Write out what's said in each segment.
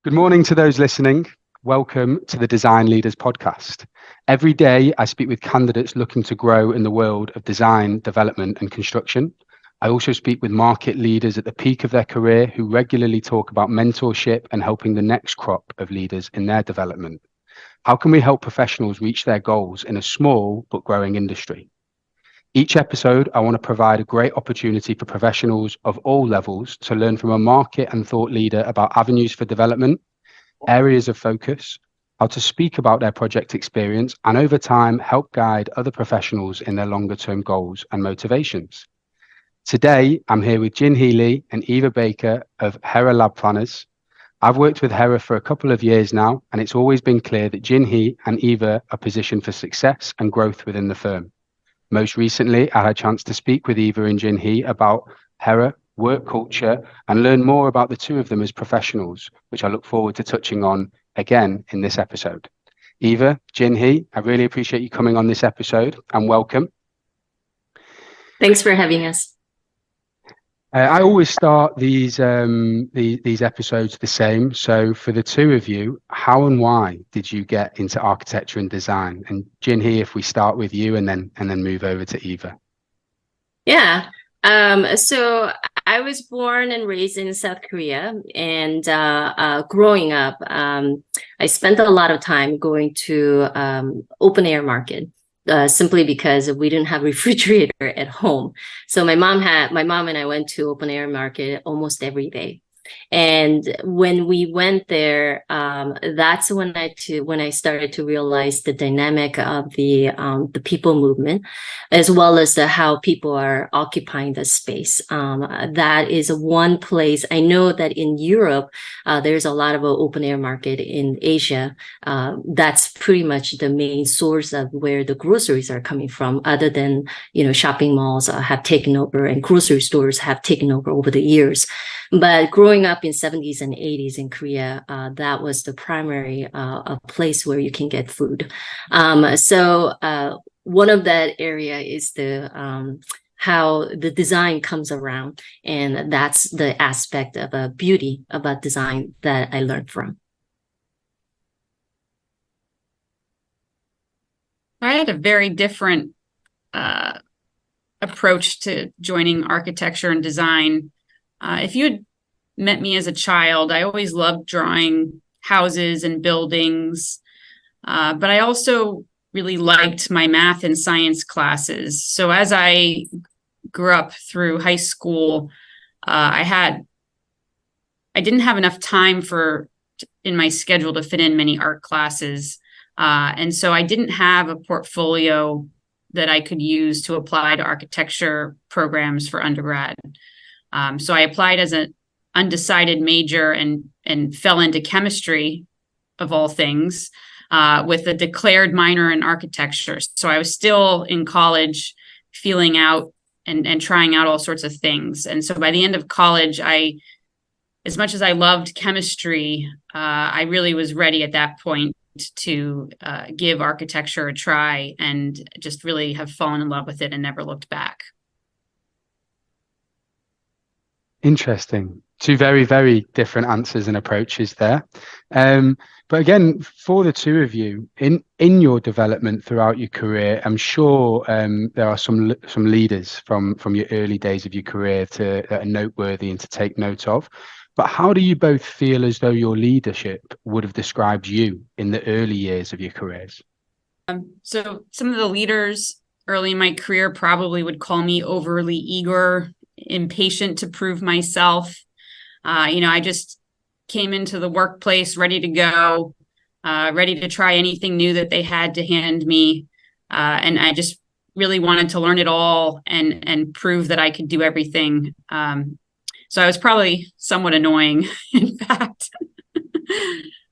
Good morning to those listening. Welcome to the Design Leaders Podcast. Every day, I speak with candidates looking to grow in the world of design, development, and construction. I also speak with market leaders at the peak of their career who regularly talk about mentorship and helping the next crop of leaders in their development. How can we help professionals reach their goals in a small but growing industry? Each episode, I want to provide a great opportunity for professionals of all levels to learn from a market and thought leader about avenues for development, areas of focus, how to speak about their project experience, and over time, help guide other professionals in their longer term goals and motivations. Today, I'm here with Jinhee and Eva Baker of HERA Lab Planners. I've worked with HERA for a couple of years now, and it's always been clear that Jinhee and Eva are positioned for success and growth within the firm. Most recently, I had a chance to speak with Eva and Jinhee about HERA, work culture, and learn more about the two of them as professionals, which I look forward to touching on again in this episode. Eva, Jinhee, I really appreciate you coming on this episode and welcome. Thanks for having us. I always start these episodes the same. So for the two of you, how and why did you get into architecture and design? And Jinhee, if we start with you and then move over to Eva. Yeah. So I was born and raised in South Korea, and growing up, I spent a lot of time going to open air market. Simply because we didn't have refrigerator at home. So my mom and I went to open air market almost every day. And when we went there, that's when I started to realize the dynamic of the people movement, as well as how people are occupying the space. That is one place. I know that in Europe, there's a lot of an open air market. In Asia, that's pretty much the main source of where the groceries are coming from, other than, shopping malls have taken over and grocery stores have taken over the years. But growing up in 70s and 80s in Korea, that was the primary place where you can get food. So one of that area is the how the design comes around, and that's the aspect of beauty about design that I learned from. I had a very different approach to joining architecture and design. If you had met me as a child, I always loved drawing houses and buildings, but I also really liked my math and science classes. So as I grew up through high school, I didn't have enough time in my schedule to fit in many art classes. And so I didn't have a portfolio that I could use to apply to architecture programs for undergrad. So I applied as an undecided major and fell into chemistry, of all things, with a declared minor in architecture. So I was still in college feeling out and trying out all sorts of things. And so by the end of college, as much as I loved chemistry, I really was ready at that point to give architecture a try and just really have fallen in love with it and never looked back. Interesting. Two very, very different answers and approaches there. But again, for the two of you, in your development throughout your career, I'm sure there are some leaders from your early days of your career that are noteworthy and to take note of. But how do you both feel as though your leadership would have described you in the early years of your careers? So some of the leaders early in my career probably would call me overly eager, impatient to prove myself. I just came into the workplace ready to go, ready to try anything new that they had to hand me. And I just really wanted to learn it all and prove that I could do everything. So I was probably somewhat annoying, in fact.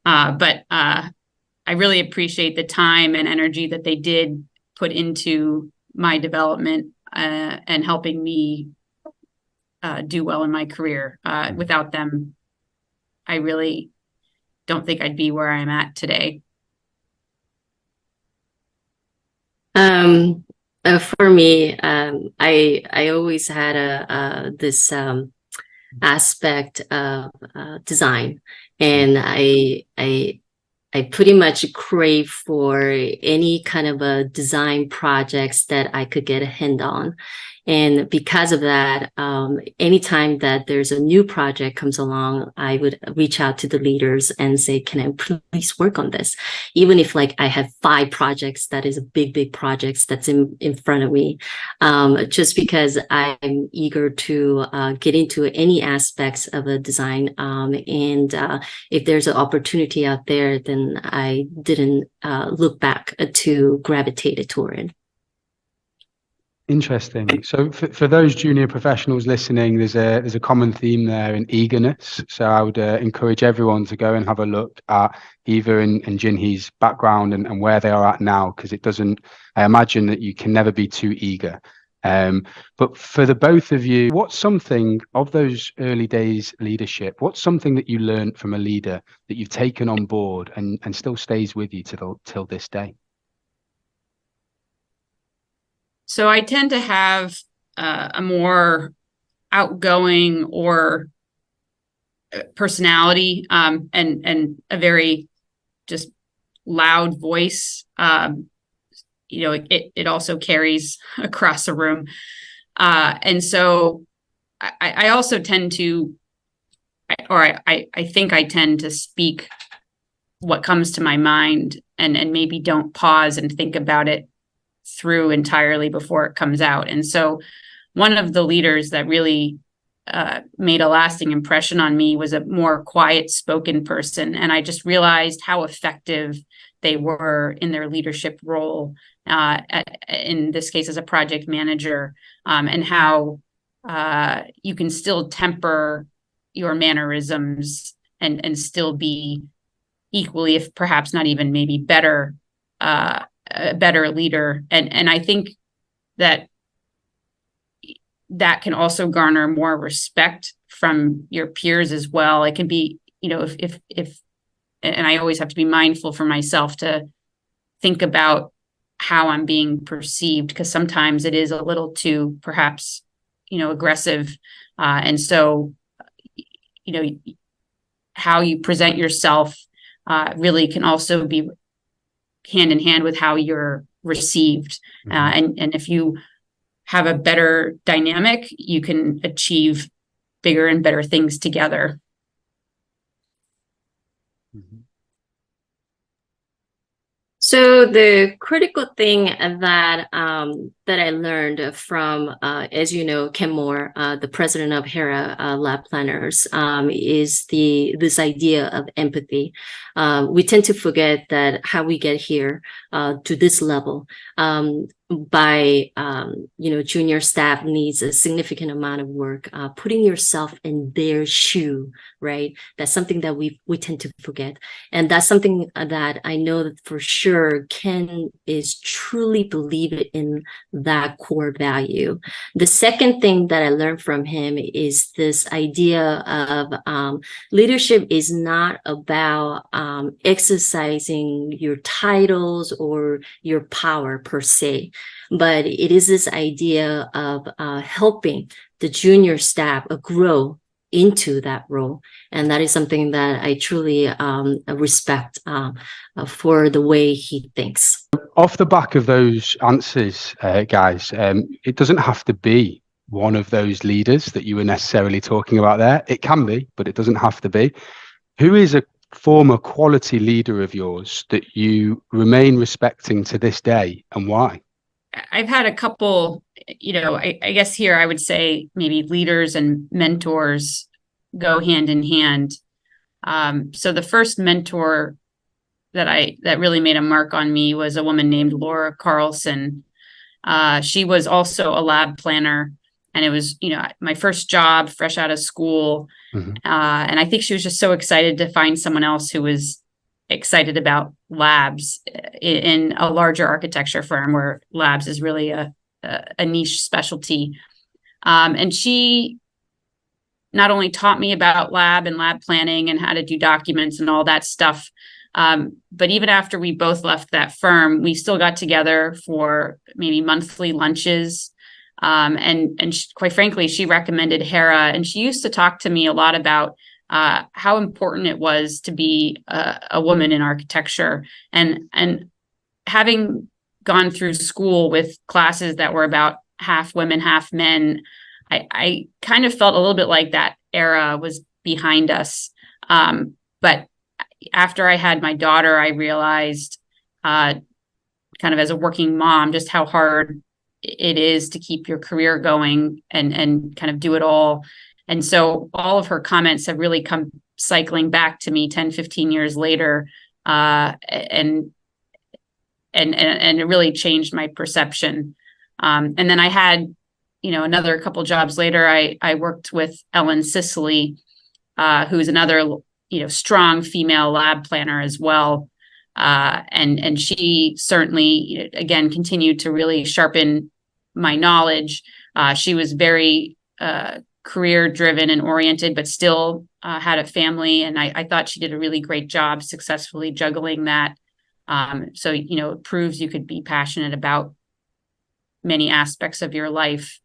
But I really appreciate the time and energy that they did put into my development and helping me do well in my career. Without them, I really don't think I'd be where I'm at today. For me, I always had this aspect of design, and I pretty much crave for any kind of a design projects that I could get a hand on. And because of that, anytime that there's a new project comes along, I would reach out to the leaders and say, can I please work on this? Even if like I have 5 projects, that is a big projects that's in front of me, just because I'm eager to get into any aspects of a design. And if there's an opportunity out there, then I didn't look back to gravitate toward it. Interesting. So for those junior professionals listening, there's a common theme there in eagerness. So I would encourage everyone to go and have a look at Eva and Jinhee's background and where they are at now, because I imagine that you can never be too eager. But for the both of you, what's something of those early days leadership, what's something that you learned from a leader that you've taken on board and still stays with you till this day? So I tend to have a more outgoing or personality, and a very just loud voice. It also carries across the room. And so I also tend to, I think I tend to speak what comes to my mind and maybe don't pause and think about it through entirely before it comes out. And so one of the leaders that really made a lasting impression on me was a more quiet spoken person. And I just realized how effective they were in their leadership role, in this case as a project manager, and how you can still temper your mannerisms and still be equally, if perhaps not even maybe better, a better leader. And I think that can also garner more respect from your peers as well. It can be, if and I always have to be mindful for myself to think about how I'm being perceived, because sometimes it is a little too perhaps, aggressive. And so, how you present yourself really can also be hand in hand with how you're received. And if you have a better dynamic, you can achieve bigger and better things together. So the critical thing that I learned from, as you know, Ken Moore, the president of HERA Lab Planners, is this idea of empathy. We tend to forget that how we get here to this level by junior staff needs a significant amount of work, putting yourself in their shoe, right? That's something that we tend to forget. And that's something that I know that for sure Ken is truly believe in that core value. The second thing that I learned from him is this idea of leadership is not about exercising your titles or your power per se, but it is this idea of helping the junior staff grow into that role. And that is something that I truly respect for the way he thinks. Off the back of those answers, guys, it doesn't have to be one of those leaders that you were necessarily talking about there. It can be, but it doesn't have to be. Who is a former quality leader of yours that you remain respecting to this day, and why? I've had a couple, I guess here I would say maybe leaders and mentors go hand in hand. So the first mentor that really made a mark on me was a woman named Laura Carlson. She was also a lab planner, and it was, my first job fresh out of school. And I think she was just so excited to find someone else who was excited about labs in a larger architecture firm where labs is really a niche specialty. And she not only taught me about lab and lab planning and how to do documents and all that stuff, but even after we both left that firm, we still got together for maybe monthly lunches. And she, quite frankly, she recommended HERA, and she used to talk to me a lot about how important it was to be a woman in architecture. And having gone through school with classes that were about half women, half men, I kind of felt a little bit like that era was behind us. But after I had my daughter, I realized, kind of as a working mom, just how hard it is to keep your career going and kind of do it all. And so all of her comments have really come cycling back to me 10, 15 years later. And it really changed my perception. And then I had, another couple jobs later, I worked with Ellen Sicily, who's another, strong female lab planner as well. And she certainly, again, continued to really sharpen my knowledge. She was very career driven and oriented, but still had a family. And I thought she did a really great job successfully juggling that. So, it proves you could be passionate about many aspects of your life.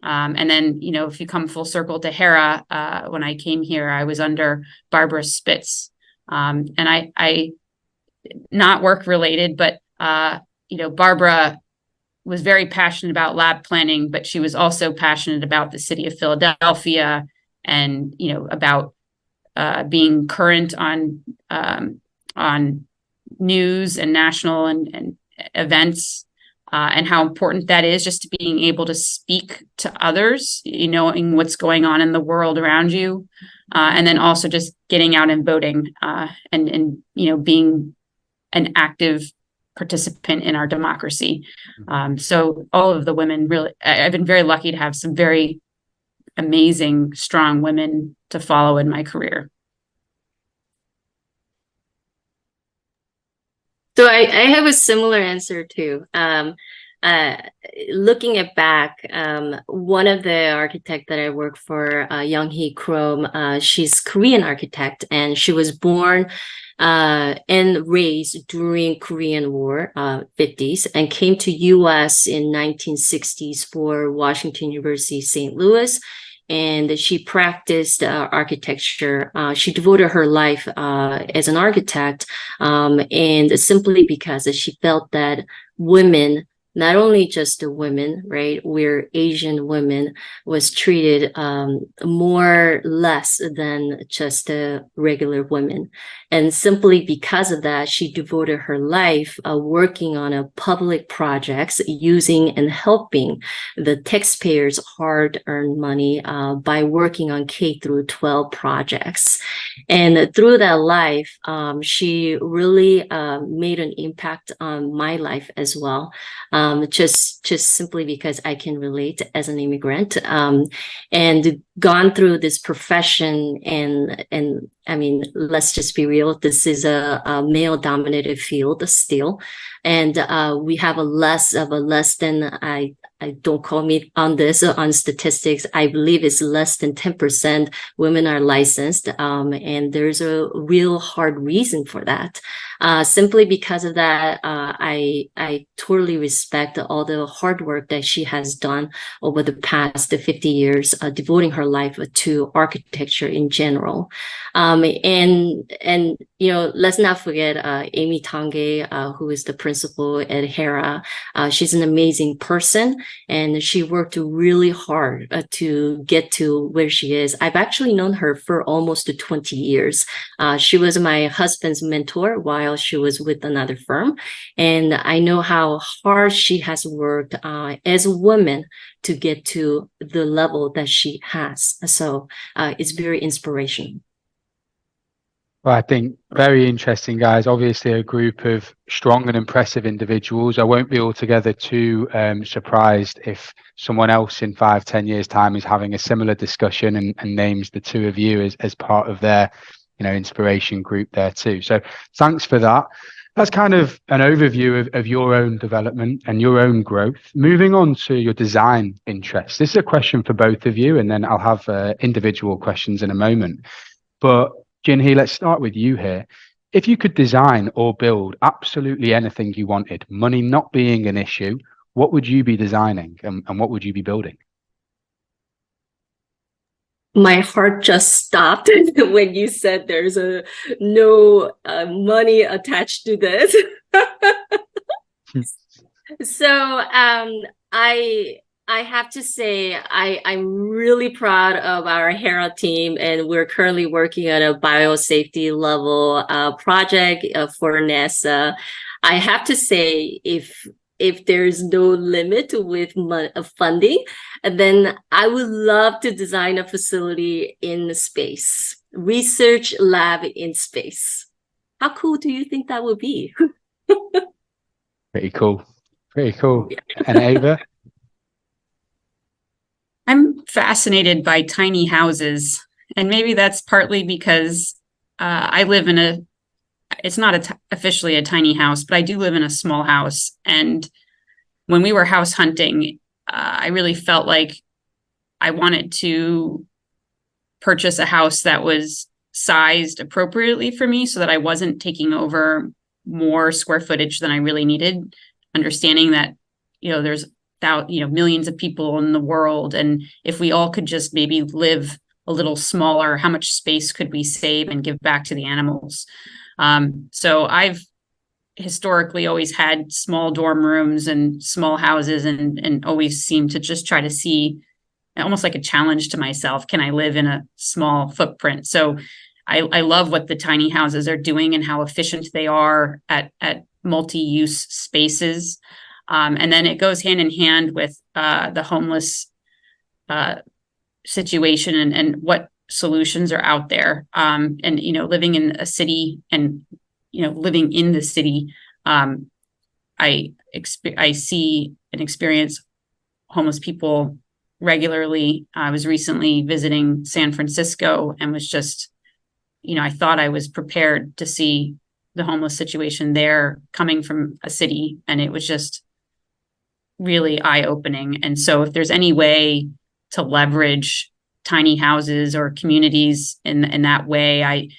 And then, if you come full circle to HERA, when I came here, I was under Barbara Spitz. And I not work related, but, Barbara was very passionate about lab planning, but she was also passionate about the city of Philadelphia and, about being current on news and national and events, and how important that is, just to being able to speak to others, knowing what's going on in the world around you, and then also just getting out and voting, and being an active participant in our democracy. So all of the women, really, I've been very lucky to have some very amazing, strong women to follow in my career. So I have a similar answer too. Looking at back, one of the architect that I work for, Jinhee, she's Korean architect, and she was born and raised during Korean War, 50s, and came to U.S. in 1960s for Washington University, St. Louis. And she practiced architecture. She devoted her life as an architect, and simply because she felt that women, not only just the women, right, we're Asian women, was treated more less than just the regular women. And simply because of that, she devoted her life working on a public projects, using and helping the taxpayers' hard-earned money by working on K through 12 projects. And through that life, she really made an impact on my life as well. Just simply because I can relate as an immigrant, and gone through this profession, and I mean, let's just be real. This is a male-dominated field still, and we have less than, I don't quote me on this, on statistics. I believe it's less than 10% women are licensed, and there's a real hard reason for that. Simply because of that, I totally respect all the hard work that she has done over the past 50 years, devoting her life to architecture in general. And let's not forget Amy Tange, who is the principal at HERA. She's an amazing person, and she worked really hard to get to where she is. I've actually known her for almost 20 years. She was my husband's mentor while she was with another firm, and I know how hard she has worked as a woman to get to the level that she has. So it's very inspirational. Well, I think very interesting, guys. Obviously, a group of strong and impressive individuals. I won't be altogether too surprised if someone else in 5-10 years' time is having a similar discussion and names the two of you as part of their, inspiration group there too. So thanks for that. That's kind of an overview of your own development and your own growth. Moving on to your design interests. This is a question for both of you, and then I'll have individual questions in a moment. But Jinhee, let's start with you here. If you could design or build absolutely anything you wanted, money not being an issue, what would you be designing and what would you be building? My heart just stopped when you said there's no money attached to this. So I have to say I'm really proud of our HERA team, and we're currently working on a biosafety level project for NASA. I have to say, if there's no limit with funding, then I would love to design a facility in space, research lab in space. How cool do you think that would be? Pretty cool. Pretty cool. Yeah. And Ava? I'm fascinated by tiny houses, and maybe that's partly because I live in it's not officially a tiny house, but I do live in a small house. And when we were house hunting, I really felt like I wanted to purchase a house that was sized appropriately for me so that I wasn't taking over more square footage than I really needed, understanding that, there's millions of people in the world. And if we all could just maybe live a little smaller, how much space could we save and give back to the animals? So I've historically always had small dorm rooms and small houses, and always seemed to just try to see almost like a challenge to myself. Can I live in a small footprint? So I love what the tiny houses are doing and how efficient they are at multi-use spaces. And then it goes hand in hand with the homeless situation and what solutions are out there. And, living in a city and, living in the city, I see and experience homeless people regularly. I was recently visiting San Francisco and was just, I thought I was prepared to see the homeless situation there coming from a city, and it was just really eye-opening. And so if there's any way to leverage tiny houses or communities in that way,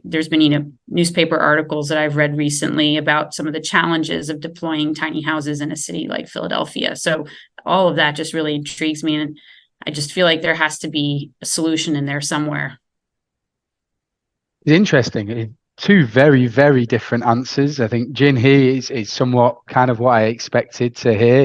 there's been newspaper articles that I've read recently about some of the challenges of deploying tiny houses in a city like Philadelphia. So all of that just really intrigues me, and I just feel like there has to be a solution in there somewhere. It's interesting. Two very, very different answers. I think Jinhee is somewhat kind of what I expected to hear,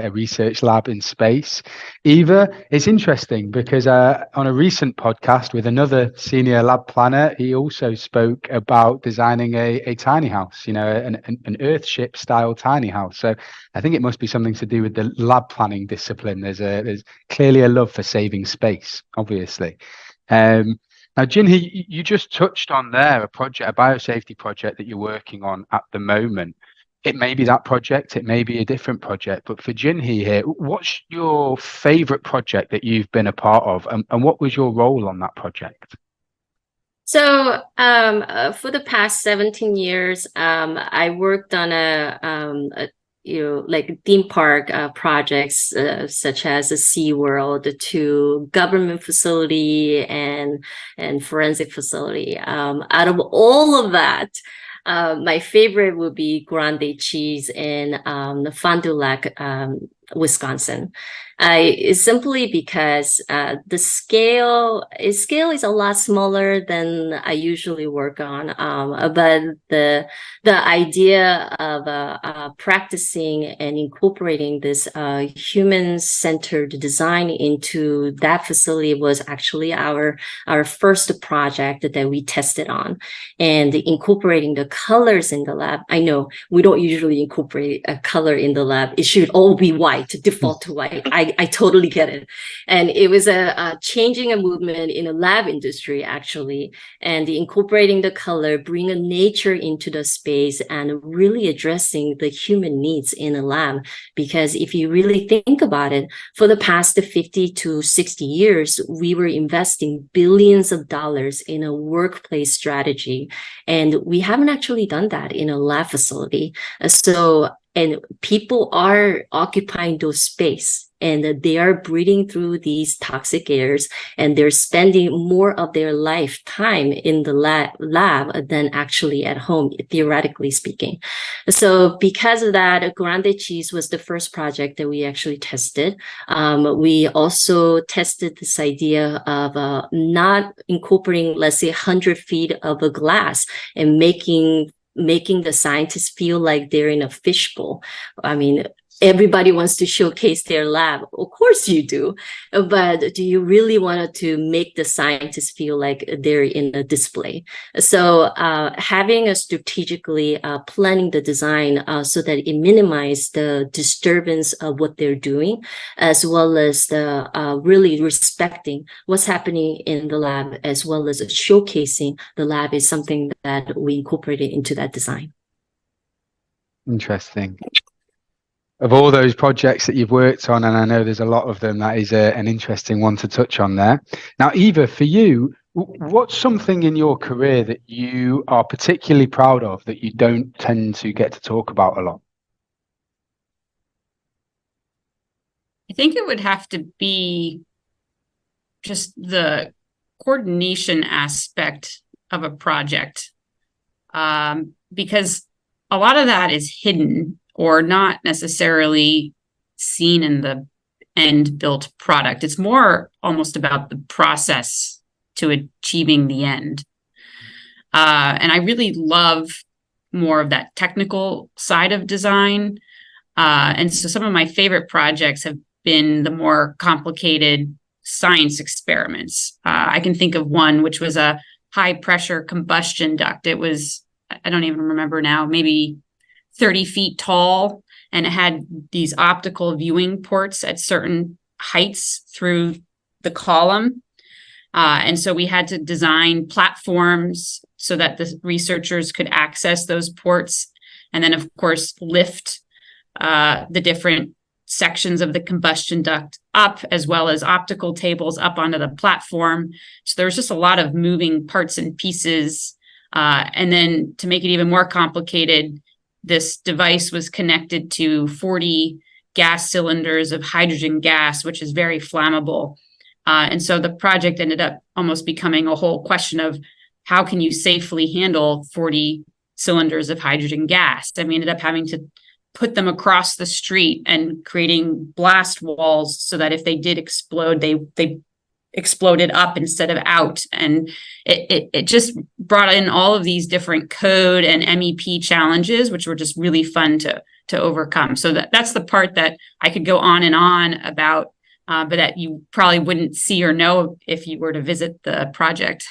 a research lab in space. Eva, it's interesting because on a recent podcast with another senior lab planner, he also spoke about designing a tiny house, an Earthship style tiny house. So I think it must be something to do with the lab planning discipline. There's clearly a love for saving space, obviously. Now, Jinhee, you just touched on there a biosafety project that you're working on at the moment. It may be that project, it may be a different project, but for Jinhee here, what's your favorite project that you've been a part of, and what was your role on that project? So for the past 17 years, I worked on a like theme park projects such as a SeaWorld to government facility and forensic facility. Out of all of that, my favorite would be Grande Cheese in Fond du Lac, Wisconsin. Simply because the scale is a lot smaller than I usually work on. But the idea of practicing and incorporating this human-centered design into that facility was actually our first project that we tested on, and incorporating the colors in the lab. I know we don't usually incorporate a color in the lab. It should all be white, default to white. I totally get it. And it was a changing a movement in the lab industry, actually, and incorporating the color, bringing nature into the space and really addressing the human needs in a lab. Because if you really think about it, for the past 50 to 60 years, we were investing billions of dollars in a workplace strategy, and we haven't actually done that in a lab facility. So and people are occupying those space, and they are breathing through these toxic airs, and they're spending more of their lifetime in the lab than actually at home, theoretically speaking. So because of that, Grande Cheese was the first project that we actually tested. We also tested this idea of not incorporating, let's say, 100 feet of a glass and making the scientists feel like they're in a fishbowl. I mean, everybody wants to showcase their lab. Of course you do. But do you really want to make the scientists feel like they're in a display? So having a strategically planning the design so that it minimizes the disturbance of what they're doing, as well as the really respecting what's happening in the lab, as well as showcasing the lab, is something that we incorporated into that design. Interesting. Of all those projects that you've worked on, and I know there's a lot of them, that is an interesting one to touch on there. Now, Eva, for you, what's something in your career that you are particularly proud of that you don't tend to get to talk about a lot? I think it would have to be just the coordination aspect of a project, because a lot of that is hidden or not necessarily seen in the end built product. It's more almost about the process to achieving the end. And I really love more of that technical side of design. And so some of my favorite projects have been the more complicated science experiments. I can think of one which was a high pressure combustion duct. It was, I don't even remember now, maybe 30 feet tall, and it had these optical viewing ports at certain heights through the column. And so we had to design platforms so that the researchers could access those ports, and then, of course, lift the different sections of the combustion duct up, as well as optical tables up onto the platform. So there was just a lot of moving parts and pieces. And then to make it even more complicated, this device was connected to 40 gas cylinders of hydrogen gas, which is very flammable. And so the project ended up almost becoming a whole question of how can you safely handle 40 cylinders of hydrogen gas? And we ended up having to put them across the street and creating blast walls so that if they did explode, they exploded up instead of out. And it just brought in all of these different code and MEP challenges, which were just really fun to overcome. So that's the part that I could go on and on about, but that you probably wouldn't see or know if you were to visit the project.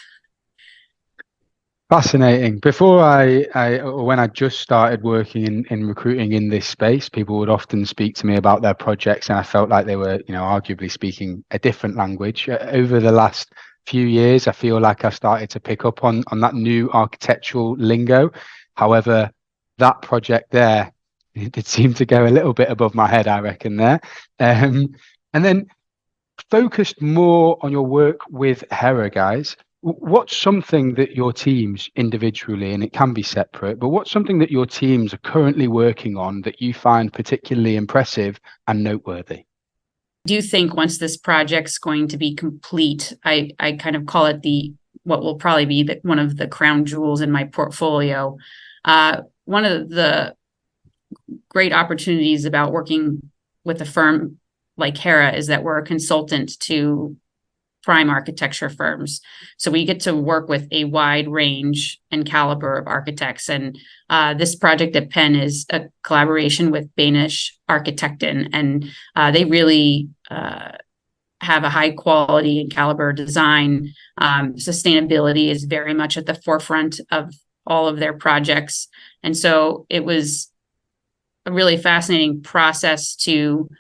Fascinating. Before when I just started working in recruiting in this space, people would often speak to me about their projects, and I felt like they were, arguably speaking a different language. Over the last few years, I feel like I started to pick up on that new architectural lingo. However, that project there, it did seem to go a little bit above my head, I reckon, there. And then focused more on your work with HERA, guys. What's something that your teams individually, and it can be separate, but what's something that your teams are currently working on that you find particularly impressive and noteworthy? I do think once this project's going to be complete, I kind of call it what will probably be one of the crown jewels in my portfolio. One of the great opportunities about working with a firm like HERA is that we're a consultant to prime architecture firms. So we get to work with a wide range and caliber of architects. And this project at Penn is a collaboration with Danish Arkitekten, and they really have a high quality and caliber design. Sustainability is very much at the forefront of all of their projects. And so it was a really fascinating process to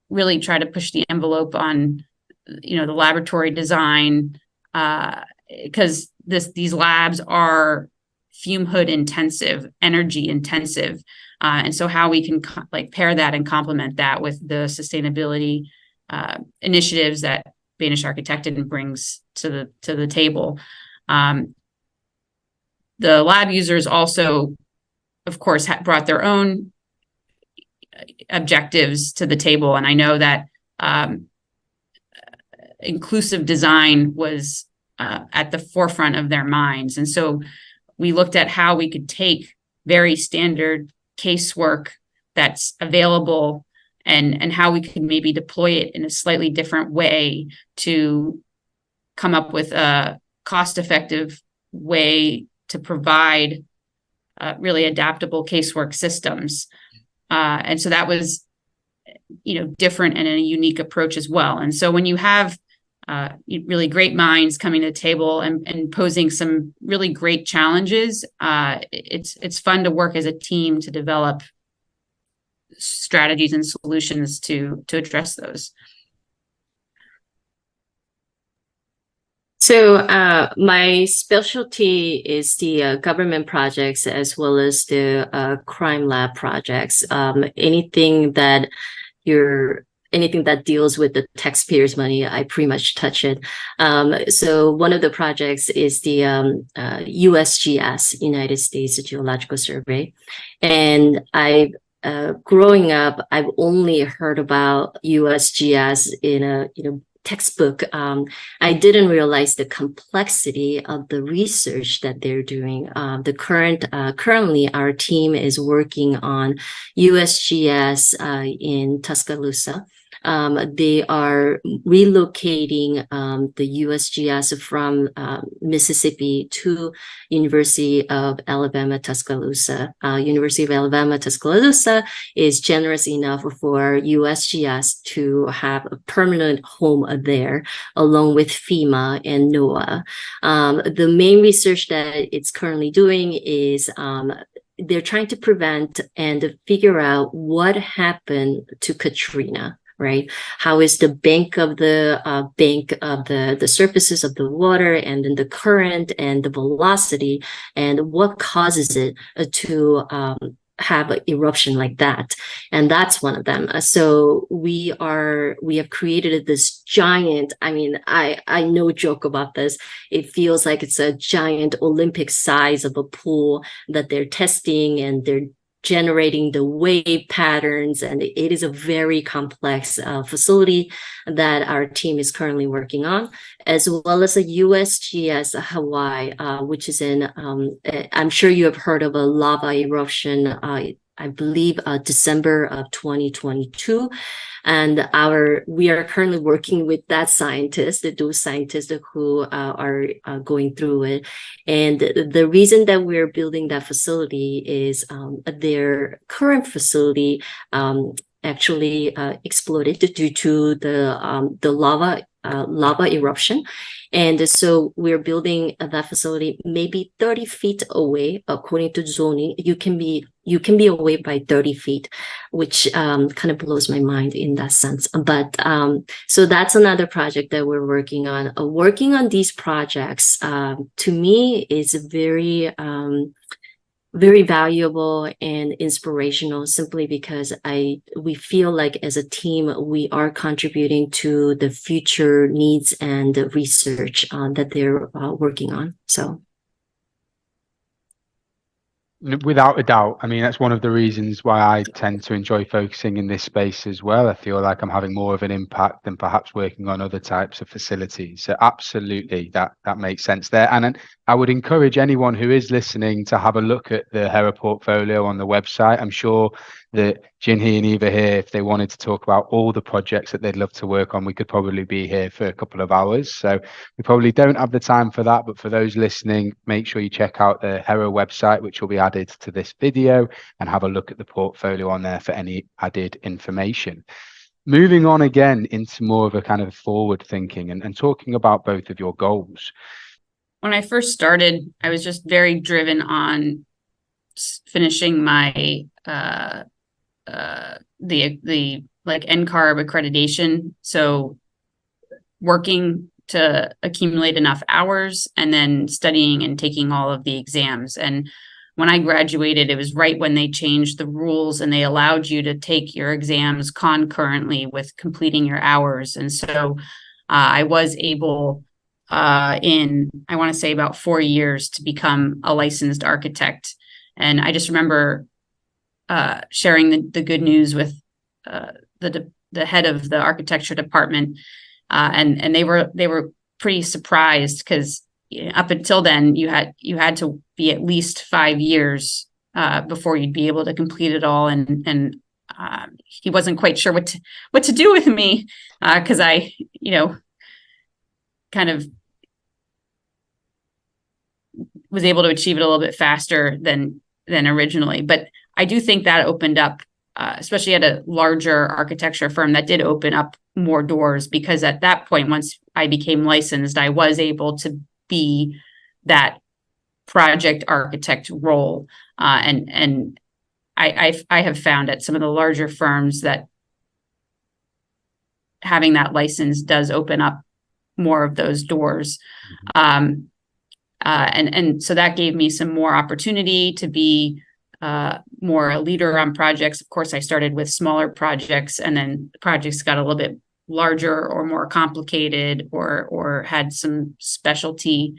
really try to push the envelope on the laboratory design, because these labs are fume hood intensive, energy intensive, and so how we can pair that and complement that with the sustainability initiatives that Danish Arkitekten brings to the table. The lab users also of course, brought their own objectives to the table. And I know that inclusive design was at the forefront of their minds. And so we looked at how we could take very standard casework that's available and how we could maybe deploy it in a slightly different way to come up with a cost-effective way to provide really adaptable casework systems. And so that was, different and a unique approach as well. And so when you have really great minds coming to the table and posing some really great challenges, it's fun to work as a team to develop strategies and solutions to address those. So my specialty is the government projects as well as the crime lab projects. Anything that deals with the taxpayers' money, I pretty much touch it. So one of the projects is the USGS, United States Geological Survey, and growing up, I've only heard about USGS in a textbook. I didn't realize the complexity of the research that they're doing. Currently, our team is working on USGS in Tuscaloosa. They are relocating the USGS from Mississippi to University of Alabama, Tuscaloosa. University of Alabama, Tuscaloosa is generous enough for USGS to have a permanent home there, along with FEMA and NOAA. The main research that it's currently doing is they're trying to prevent and figure out what happened to Katrina. Right? How is the bank of the surfaces of the water and then the current and the velocity and what causes it to have an eruption like that? And that's one of them. So we have created this giant, I no joke about this. It feels like it's a giant Olympic size of a pool that they're testing, and they're generating the wave patterns, and it is a very complex facility that our team is currently working on, as well as a USGS Hawaii, which is in, I'm sure you have heard of a lava eruption, I believe December of 2022. And we are currently working with those scientists who are going through it. And the reason that we're building that facility is their current facility actually exploded due to the lava eruption. And so we're building that facility maybe 30 feet away. According to zoning, you can be away by 30 feet, which kind of blows my mind in that sense. But so that's another project that we're working on. Working on these projects, to me, is very very valuable and inspirational, simply because we feel like as a team, we are contributing to the future needs and the research that they're working on. So. Without a doubt. That's one of the reasons why I tend to enjoy focusing in this space as well. I feel like I'm having more of an impact than perhaps working on other types of facilities. So absolutely, that makes sense there. And I would encourage anyone who is listening to have a look at the HERA portfolio on the website. I'm sure that Jinhee and Eva here, if they wanted to talk about all the projects that they'd love to work on, we could probably be here for a couple of hours. So we probably don't have the time for that. But for those listening, make sure you check out the HERA website, which will be added to this video, and have a look at the portfolio on there for any added information. Moving on again into more of a kind of forward thinking and talking about both of your goals. When I first started, I was just very driven on finishing my the NCARB accreditation. So working to accumulate enough hours and then studying and taking all of the exams. And when I graduated, it was right when they changed the rules and they allowed you to take your exams concurrently with completing your hours. And so I was able in, I want to say about 4 years, to become a licensed architect. And I just remember sharing the good news with the head of the architecture department, and they were pretty surprised, because up until then you had to be at least 5 years before you'd be able to complete it all, and he wasn't quite sure what to do with me, because I kind of was able to achieve it a little bit faster than originally. But I do think that opened up, especially at a larger architecture firm, that did open up more doors, because at that point, once I became licensed, I was able to be that project architect role. And I have found at some of the larger firms that having that license does open up more of those doors. And so that gave me some more opportunity to be more a leader on projects. Of course, I started with smaller projects, and then the projects got a little bit larger or more complicated, or had some specialty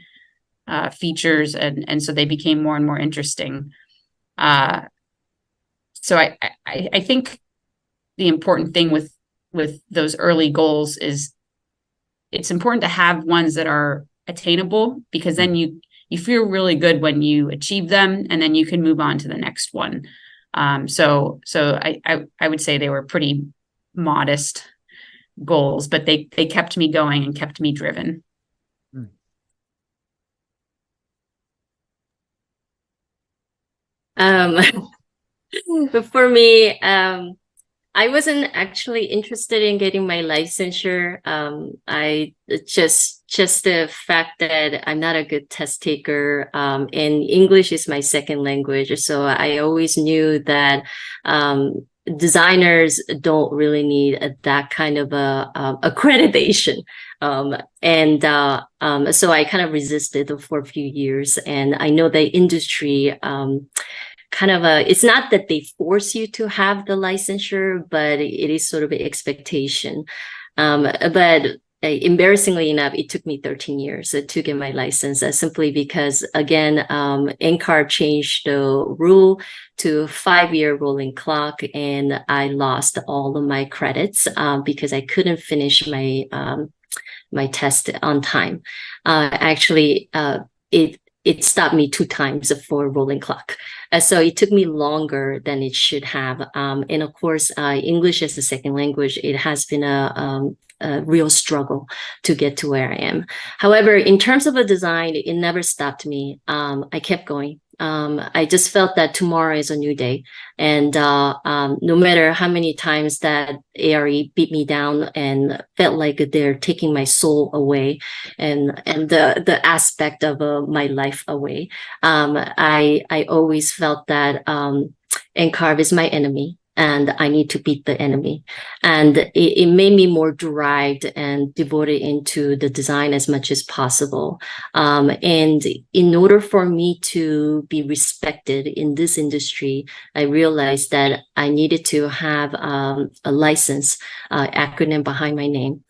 features, and so they became more and more interesting. So I think the important thing with those early goals is it's important to have ones that are attainable, because then you feel really good when you achieve them, and then you can move on to the next one. So I would say they were pretty modest goals, but they kept me going and kept me driven. But for me, I wasn't actually interested in getting my licensure. I just the fact that I'm not a good test taker, and English is my second language. So I always knew that designers don't really need that kind of accreditation. So I kind of resisted for a few years, and I know the industry it's not that they force you to have the licensure, but it is sort of an expectation. But embarrassingly enough, it took me 13 years to get my license, simply because, again, NCAR changed the rule to 5-year rolling clock, and I lost all of my credits because I couldn't finish my my test on time. It stopped me 2 times for rolling clock. So it took me longer than it should have. And of course, English as a second language, it has been a real struggle to get to where I am. However, in terms of a design, it never stopped me. I kept going. I just felt that tomorrow is a new day. And no matter how many times that ARE beat me down and felt like they're taking my soul away and the aspect of my life away, I always felt that NCARB is my enemy, and I need to beat the enemy. And it made me more derived and devoted into the design as much as possible. And in order for me to be respected in this industry, I realized that I needed to have a license acronym behind my name.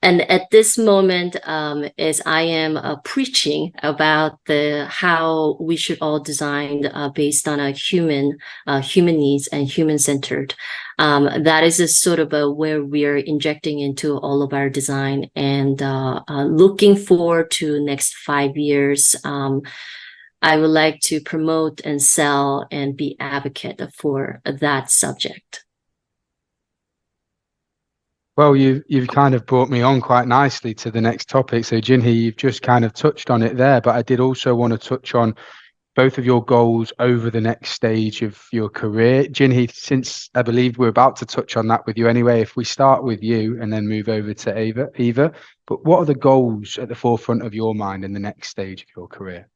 And at this moment, as I am preaching about how we should all design based on a human needs and human-centered, that is a sort of where we are injecting into all of our design, and looking forward to next 5 years. I would like to promote and sell and be advocate for that subject. Well, you've kind of brought me on quite nicely to the next topic. So, Jinhee, you've just kind of touched on it there, but I did also want to touch on both of your goals over the next stage of your career. Jinhee, since I believe we're about to touch on that with you anyway, if we start with you and then move over to Eva, but what are the goals at the forefront of your mind in the next stage of your career?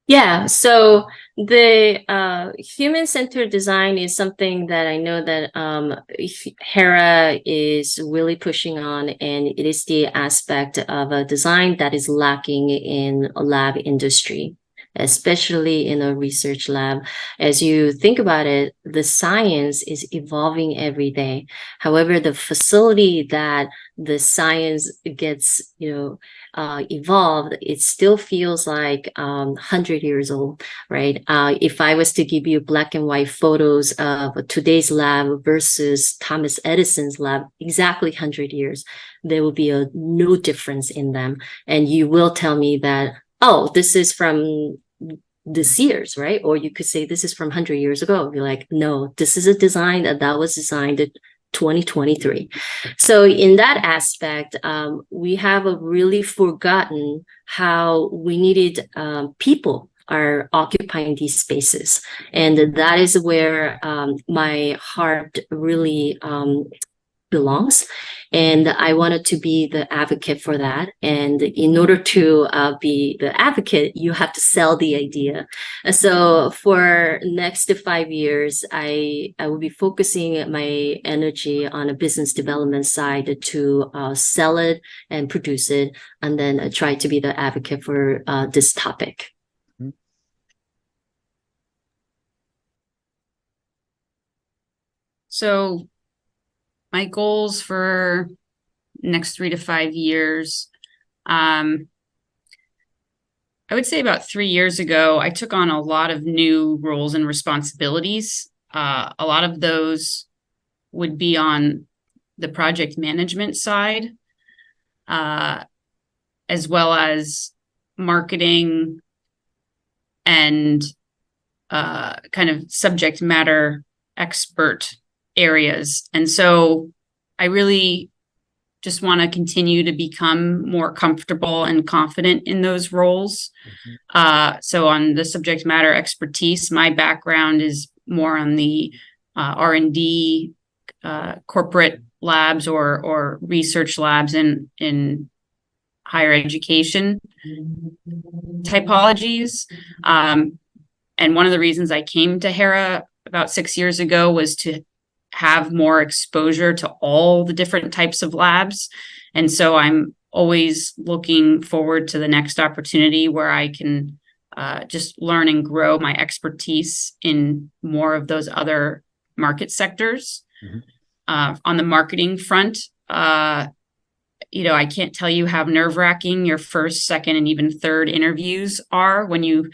Yeah, so the human-centered design is something that I know that HERA is really pushing on, and it is the aspect of a design that is lacking in a lab industry. especially in a research lab. As you think about it, the science is evolving every day. However, the facility that the science gets, evolved, it still feels like 100 years old, right? If I was to give you black and white photos of today's lab versus Thomas Edison's lab, exactly 100 years, there will be no difference in them. And you will tell me that, oh, this is from this year's, right? Or you could say this is from 100 years ago. Be like, no, this is a design that was designed 2023. So in that aspect, we have really forgotten how we needed people are occupying these spaces. And that is where my heart really belongs. And I wanted to be the advocate for that. And in order to be the advocate, you have to sell the idea. So for next 5 years, I will be focusing my energy on a business development side to sell it and produce it, and then try to be the advocate for this topic. So my goals for next 3 to 5 years, I would say about 3 years ago, I took on a lot of new roles and responsibilities. A lot of those would be on the project management side, as well as marketing and kind of subject matter expert areas. And so I really just want to continue to become more comfortable and confident in those roles. So on the subject matter expertise, my background is more on the R&D, corporate labs or research labs in higher education typologies. And one of the reasons I came to HERA about 6 years ago was to have more exposure to all the different types of labs. And so I'm always looking forward to the next opportunity where I can just learn and grow my expertise in more of those other market sectors. On the marketing front, I can't tell you how nerve-wracking your first, second, and even third interviews are when you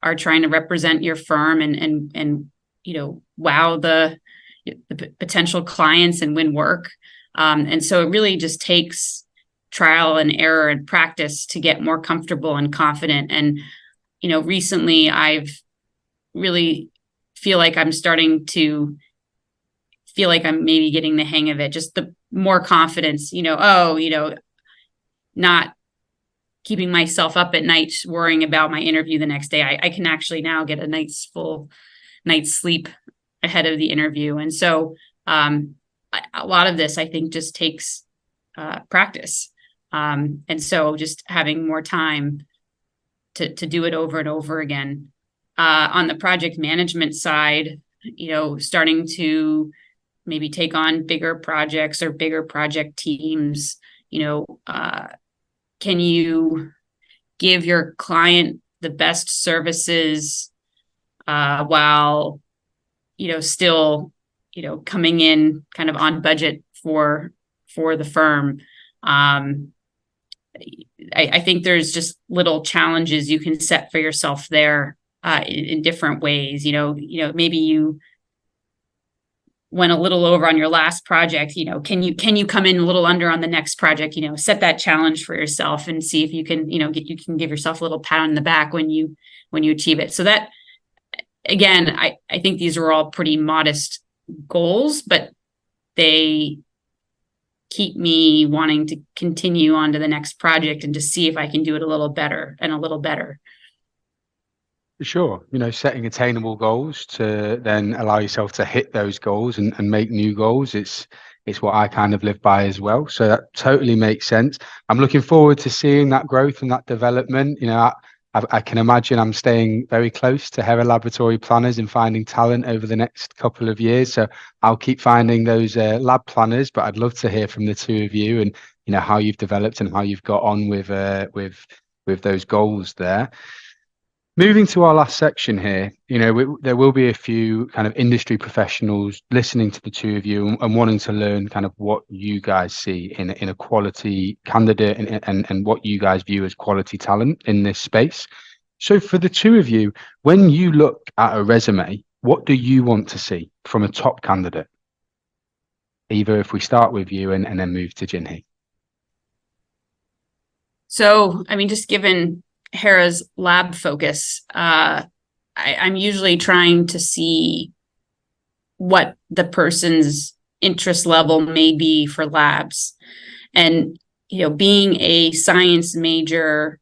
are trying to represent your firm and wow the potential clients and win work. And so it really just takes trial and error and practice to get more comfortable and confident. And, recently I've really feel like I'm starting to feel like I'm maybe getting the hang of it, just the more confidence, not keeping myself up at night worrying about my interview the next day. I can actually now get a full night's sleep ahead of the interview. And so a lot of this, I think, just takes practice. And so just having more time to do it over and over again. On the project management side, starting to maybe take on bigger projects or bigger project teams. Can you give your client the best services while still coming in kind of on budget for the firm? I think there's just little challenges you can set for yourself there in different ways. Maybe you went a little over on your last project. Can you come in a little under on the next project? Set that challenge for yourself and see if you can you can give yourself a little pat on the back when you achieve it. So that, again, I think these are all pretty modest goals, but they keep me wanting to continue on to the next project and to see if I can do it a little better and a little better. Sure. Setting attainable goals to then allow yourself to hit those goals and make new goals. It's what I kind of live by as well. So that totally makes sense. I'm looking forward to seeing that growth and that development. I can imagine I'm staying very close to HERA laboratory planners and finding talent over the next couple of years. So I'll keep finding those lab planners, but I'd love to hear from the two of you and how you've developed and how you've got on with those goals there. Moving to our last section here, there will be a few kind of industry professionals listening to the two of you and wanting to learn kind of what you guys see in a quality candidate and what you guys view as quality talent in this space. So for the two of you, when you look at a resume, what do you want to see from a top candidate? Eva, if we start with you and then move to Jinhee. So, I mean, just given HERA's lab focus, I'm usually trying to see what the person's interest level may be for labs. And, being a science major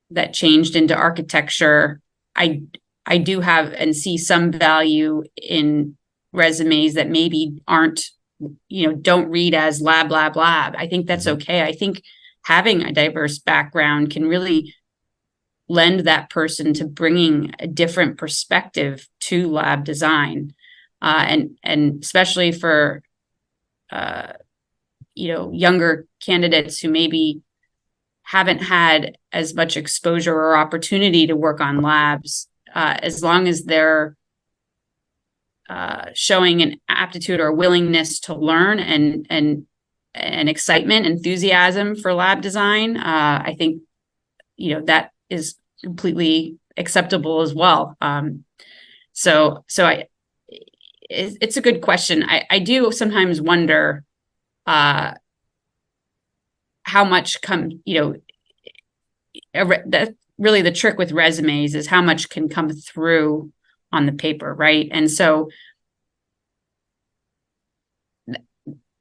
that changed into architecture, I do have and see some value in resumes that maybe aren't, don't read as lab. I think that's okay. I think having a diverse background can really lend that person to bringing a different perspective to lab design, and especially for younger candidates who maybe haven't had as much exposure or opportunity to work on labs. As long as they're showing an aptitude or willingness to learn and excitement, enthusiasm for lab design, I think that is completely acceptable as well. It's a good question. I do sometimes wonder how much that really the trick with resumes is how much can come through on the paper, right? And so, I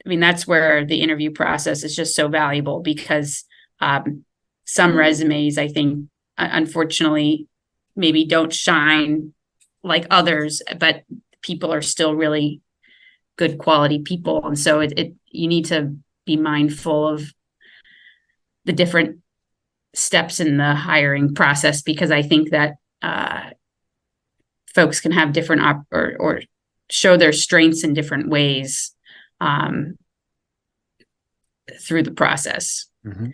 mean, that's where the interview process is just so valuable, because some resumes, I think, unfortunately, maybe don't shine like others, but people are still really good quality people. And so you need to be mindful of the different steps in the hiring process, because I think that folks can have different or show their strengths in different ways through the process. Mm-hmm.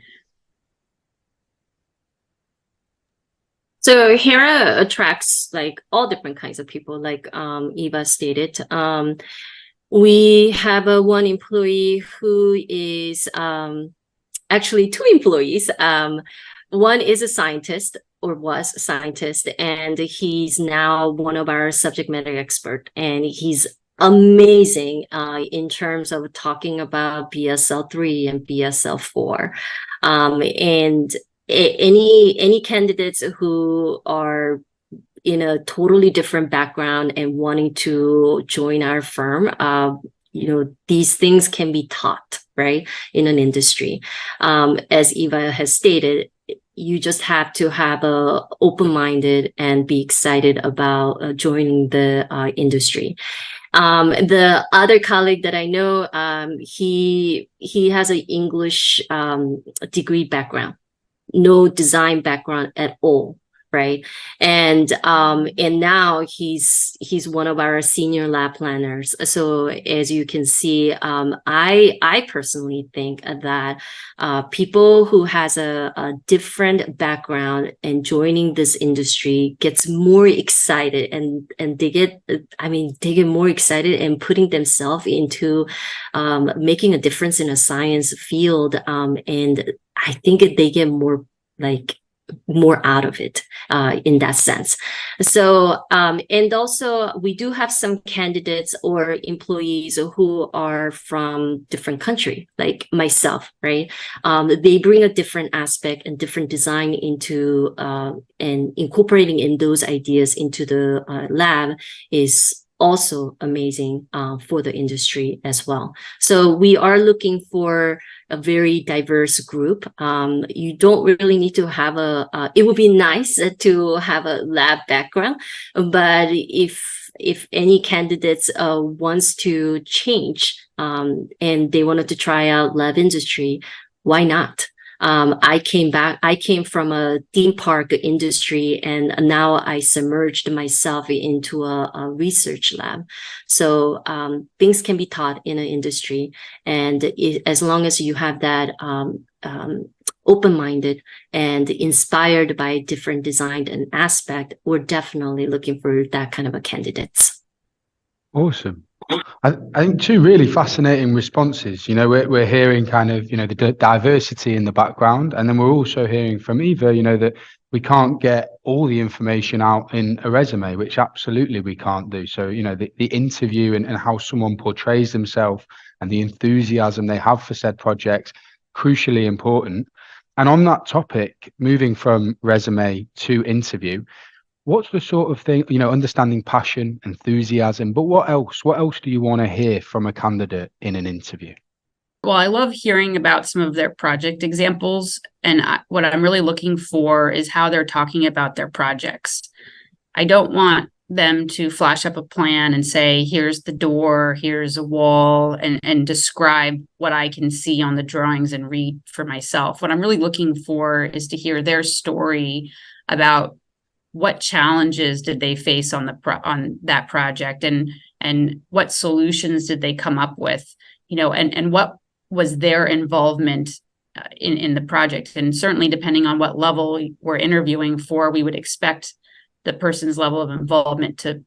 So HERA attracts like all different kinds of people, like Eva stated. We have one employee who is actually two employees. One is a scientist, or was a scientist, and he's now one of our subject matter expert, and he's amazing in terms of talking about BSL-3 and BSL-4. And any candidates who are in a totally different background and wanting to join our firm, these things can be taught, right, in an industry. As Eva has stated, you just have to have a open-minded and be excited about joining the industry. The other colleague that I know, he has an English degree background, no design background at all, right? And now he's one of our senior lab planners. So as you can see, I personally think that people who has a different background and joining this industry gets more excited, and they get more excited and putting themselves into making a difference in a science field, and I think they get more out of it in that sense. So, and also we do have some candidates or employees who are from different country, like myself, right? They bring a different aspect and different design into and incorporating in those ideas into the lab is also amazing for the industry as well. So we are looking for a very diverse group. You don't really need to have it would be nice to have a lab background, but if any candidates wants to change and they wanted to try out lab industry, why not? I came from a theme park industry, and now I submerged myself into a research lab. So things can be taught in an industry, and as long as you have that open-minded and inspired by different design and aspect, we're definitely looking for that kind of a candidates. Awesome. I think two really fascinating responses. We're hearing kind of, the diversity in the background, and then we're also hearing from Eva, that we can't get all the information out in a resume, which absolutely we can't do. So, the interview and how someone portrays themselves and the enthusiasm they have for said projects, crucially important. And on that topic, moving from resume to interview, what's the sort of thing, understanding passion, enthusiasm, but what else do you want to hear from a candidate in an interview? Well, I love hearing about some of their project examples. And what I'm really looking for is how they're talking about their projects. I don't want them to flash up a plan and say, here's the door, here's a wall, and describe what I can see on the drawings and read for myself. What I'm really looking for is to hear their story about what challenges did they face on that project, and what solutions did they come up with, and what was their involvement in the project. And certainly depending on what level we're interviewing for, we would expect the person's level of involvement to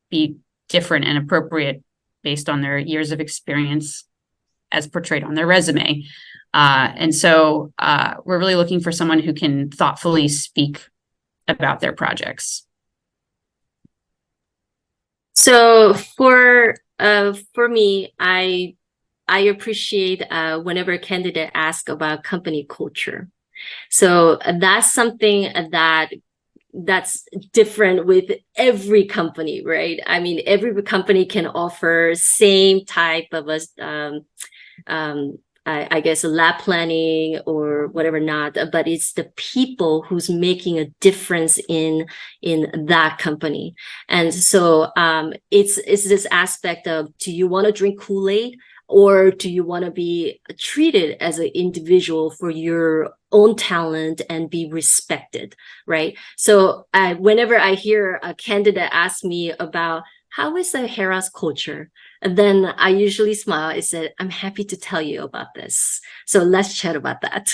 be different and appropriate based on their years of experience as portrayed on their resume. And so we're really looking for someone who can thoughtfully speak about their projects. So for me, I appreciate whenever a candidate asks about company culture. So that's something that's different with every company, right? I mean, every company can offer same type of I guess lab planning or whatever not, but it's the people who's making a difference in that company. And so it's this aspect of, do you want to drink Kool-Aid, or do you want to be treated as an individual for your own talent and be respected, right? So whenever I hear a candidate ask me about how is the HERA's culture, and then I usually smile and say, I'm happy to tell you about this. So let's chat about that.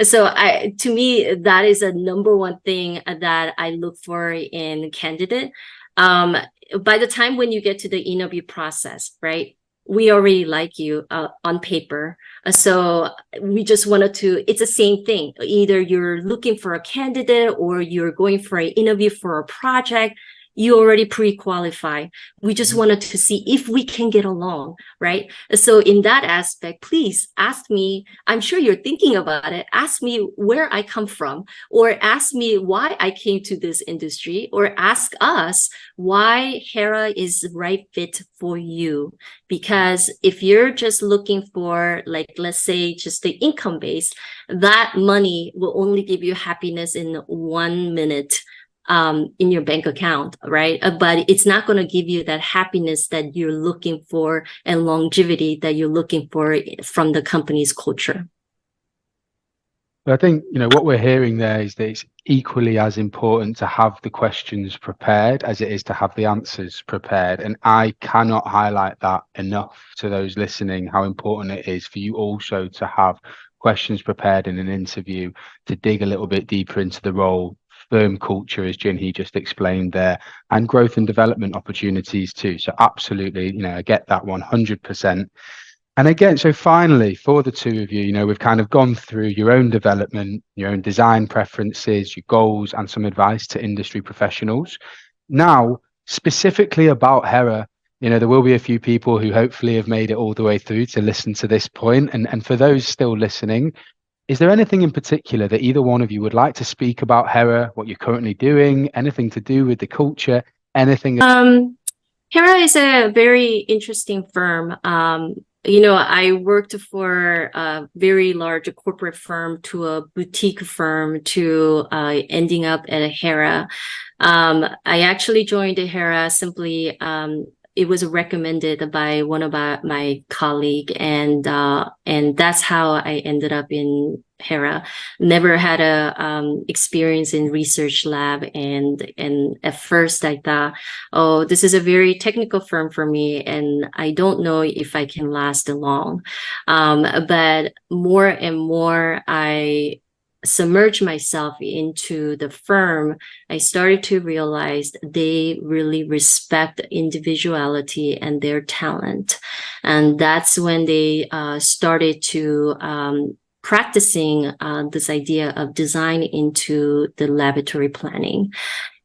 So to me, that is a number one thing that I look for in a candidate. By the time when you get to the interview process, right, we already like you on paper. So we just wanted to, it's the same thing. Either you're looking for a candidate or you're going for an interview for a project, you already pre-qualify. We just wanted to see if we can get along, right? So in that aspect, please ask me, I'm sure you're thinking about it, ask me where I come from, or ask me why I came to this industry, or ask us why HERA is the right fit for you. Because if you're just looking for, like, let's say just the income base, that money will only give you happiness in 1 minute in your bank account, right? But it's not going to give you that happiness that you're looking for and longevity that you're looking for from the company's culture. But I think, what we're hearing there is that it's equally as important to have the questions prepared as it is to have the answers prepared. And I cannot highlight that enough to those listening, how important it is for you also to have questions prepared in an interview, to dig a little bit deeper into the role, firm culture, as Jinhee just explained there, and growth and development opportunities too. So absolutely, I get that 100%. And again, so finally, for the two of you, we've kind of gone through your own development, your own design preferences, your goals, and some advice to industry professionals. Now, specifically about HERA, there will be a few people who hopefully have made it all the way through to listen to this point. And for those still listening, is there anything in particular that either one of you would like to speak about HERA, what you're currently doing, anything to do with the culture, anything? HERA is a very interesting firm. I worked for a very large corporate firm to a boutique firm to ending up at a HERA. I actually joined the HERA simply it was recommended by one of my colleague, and that's how I ended up in HERA. Never had a experience in research lab, and at first I thought, oh, this is a very technical firm for me, and I don't know if I can last long. But more and more I submerge myself into the firm, I started to realize they really respect individuality and their talent. And that's when they started to practicing this idea of design into the laboratory planning.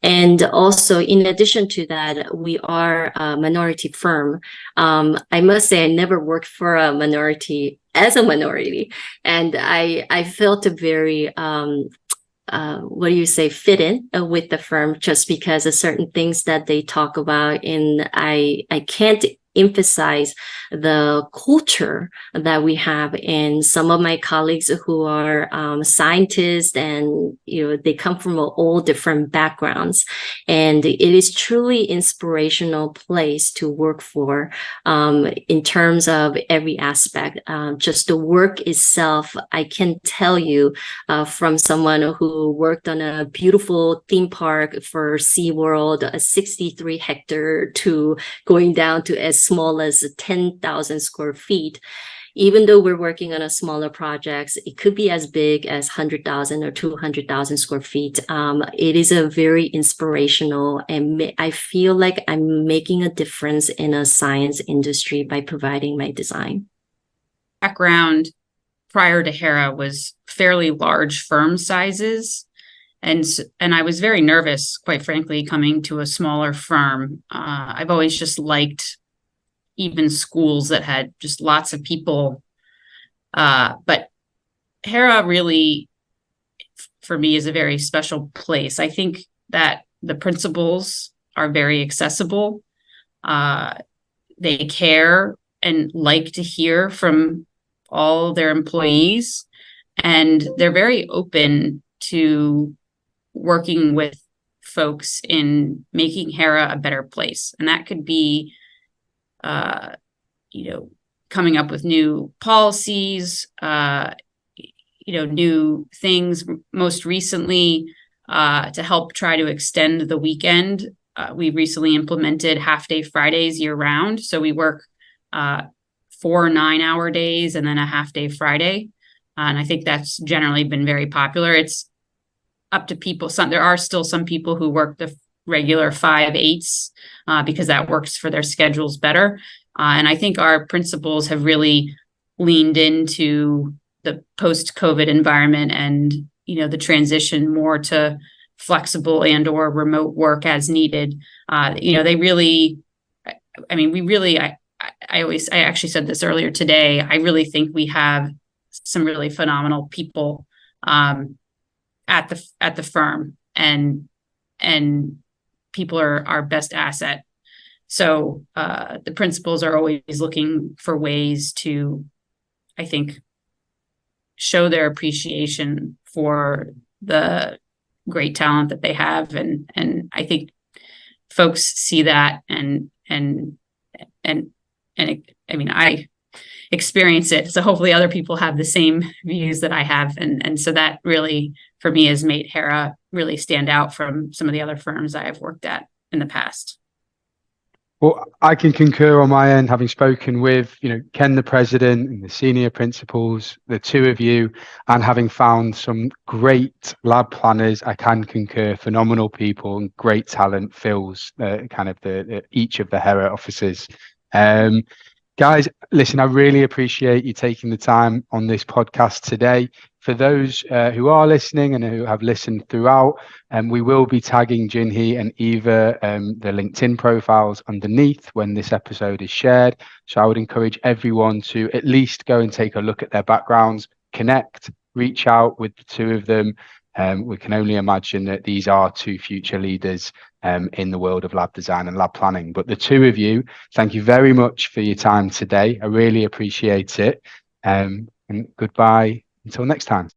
And also, in addition to that, we are a minority firm. I must say, I never worked for a minority as a minority, and I felt very fit in with the firm, just because of certain things that they talk about, and I can't emphasize the culture that we have. And some of my colleagues who are scientists, and they come from all different backgrounds, and it is truly inspirational place to work for in terms of every aspect. Just the work itself, I can tell you from someone who worked on a beautiful theme park for SeaWorld, a 63-hectare, to going down to as small as 10,000 square feet. Even though we're working on a smaller projects, it could be as big as 100,000 or 200,000 square feet. It is a very inspirational, and I feel like I'm making a difference in a science industry by providing my design. Background prior to HERA was fairly large firm sizes. And I was very nervous, quite frankly, coming to a smaller firm. I've always just liked even schools that had just lots of people. But HERA really, for me, is a very special place. I think that the principals are very accessible. They care and like to hear from all their employees, and they're very open to working with folks in making HERA a better place. And that could be coming up with new policies, new things. Most recently, to help try to extend the weekend, we recently implemented half-day Fridays year-round. So we work 4 9-hour days and then a half-day Friday. And I think that's generally been very popular. It's up to people. There are still some people who work the regular 5/8s because that works for their schedules better. And I think our principals have really leaned into the post-COVID environment and, the transition more to flexible and or remote work as needed. They really, I actually said this earlier today. I really think we have some really phenomenal people at the firm, and people are our best asset. So the principals are always looking for ways to, I think, show their appreciation for the great talent that they have, and I think folks see that, and I experience it. So hopefully other people have the same views that I have, and so that really, for me, has made HERA really stand out from some of the other firms I have worked at in the past. Well, I can concur on my end, having spoken with, Ken, the president, and the senior principals, the two of you, and having found some great lab planners. I can concur, phenomenal people and great talent fills each of the HERA offices. Guys, listen, I really appreciate you taking the time on this podcast today. For those who are listening and who have listened throughout, we will be tagging Jinhee and Eva, the LinkedIn profiles underneath when this episode is shared. So I would encourage everyone to at least go and take a look at their backgrounds, connect, reach out with the two of them. We can only imagine that these are two future leaders in the world of lab design and lab planning. But the two of you, thank you very much for your time today. I really appreciate it. And goodbye until next time.